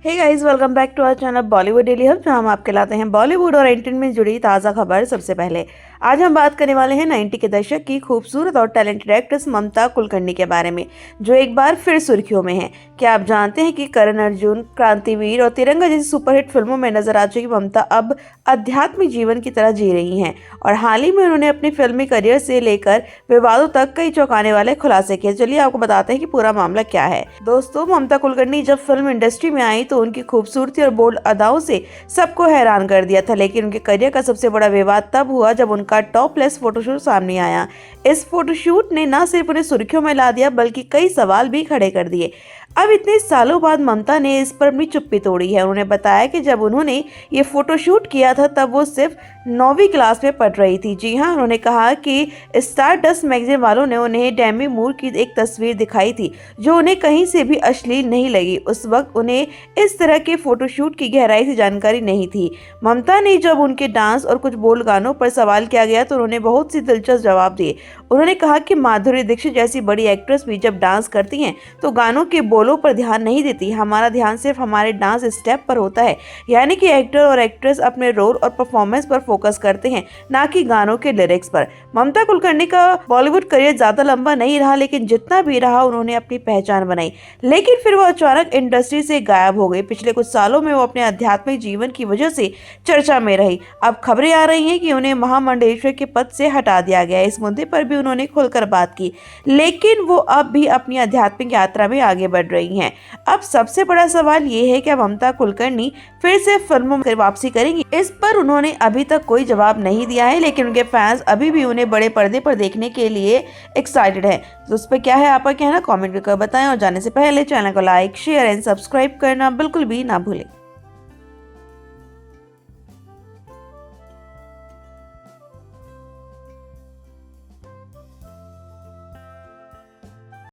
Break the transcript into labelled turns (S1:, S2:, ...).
S1: Hey guys, welcome back to our channel Bollywood daily hub, जहां हम आपके लाते हैं बॉलीवुड और एंटरटेनमेंट में जुड़ी ताज़ा खबर। सबसे पहले आज हम बात करने वाले हैं 90 के दशक की खूबसूरत और टैलेंटेड एक्ट्रेस ममता कुलकर्णी के बारे में, जो एक बार फिर सुर्खियों में है। क्या आप जानते हैं कि करण अर्जुन, क्रांतिवीर और तिरंगा जैसी सुपरहिट फिल्मों में नजर आ चुकी ममता अब आध्यात्मिक जीवन की तरह जी रही हैं और हाल ही में उन्होंने अपने फिल्मी करियर से लेकर विवादों तक कई चौंकाने वाले खुलासे किए। चलिए आपको बताते हैं कि पूरा मामला क्या है। दोस्तों, ममता कुलकर्णी जब फिल्म इंडस्ट्री में आई तो उनकी खूबसूरती और बोल्ड अदाओं से सबको हैरान कर दिया था, लेकिन उनके करियर का सबसे बड़ा विवाद तब हुआ जब उनका टॉपलेस फोटोशूट सामने आया। इस फोटोशूट ने न सिर्फ उन्हें सुर्खियों में ला दिया बल्कि कई सवाल भी खड़े कर दिए। अब इतने सालों बाद ममता ने इस पर अपनी चुप्पी तोड़ी है। उन्होंने बताया कि जब उन्होंने ये फोटोशूट किया था तब वो सिर्फ 9वीं क्लास में पढ़ रही थी। जी हाँ, उन्होंने कहा कि स्टारडस्ट मैगजीन वालों ने उन्हें डेमी मूर की एक तस्वीर दिखाई थी जो उन्हें कहीं से भी अश्लील नहीं लगी। उस वक्त उन्हें इस तरह के फोटोशूट की गहराई से जानकारी नहीं थी। ममता ने जब उनके डांस और कुछ बोल्ड गानों पर सवाल किया गया तो उन्होंने बहुत सी दिलचस्प जवाब दिए। उन्होंने कहा कि माधुरी दीक्षित जैसी बड़ी एक्ट्रेस भी जब डांस करती हैं तो गानों के बोलों पर ध्यान नहीं देती। हमारा ध्यान सिर्फ हमारे डांस स्टेप पर होता है, यानी कि एक्टर और एक्ट्रेस अपने रोल और परफॉर्मेंस पर फोकस करते हैं, ना कि गानों के लिरिक्स पर। ममता कुलकर्णी का बॉलीवुड करियर ज्यादा लंबा नहीं रहा, लेकिन जितना भी रहा उन्होंने अपनी पहचान बनाई, लेकिन फिर वो अचानक इंडस्ट्री से गायब हो गई। पिछले कुछ सालों में वो अपने आध्यात्मिक जीवन की वजह से चर्चा में रही। अब खबरें आ रही हैं कि उन्हें महामंडलेश्वर के पद से हटा दिया गया है। इस मुद्दे पर भी उन्होंने खुलकर बात की, लेकिन वो अब भी अपनी आध्यात्मिक यात्रा में आगे बढ़ रही हैं। अब सबसे बड़ा सवाल ये है कि ममता कुलकर्णी फिर से फिल्मों में वापसी करेंगी। इस पर उन्होंने अभी तक कोई जवाब नहीं दिया है, लेकिन उनके फैंस अभी भी उन्हें बड़े पर्दे पर देखने के लिए एक्साइटेड है। तो उस पर क्या है आपका कहना, कमेंट करके बताएं और जाने से पहले चैनल को लाइक, शेयर एंड सब्सक्राइब करना बिल्कुल भी ना भूलें।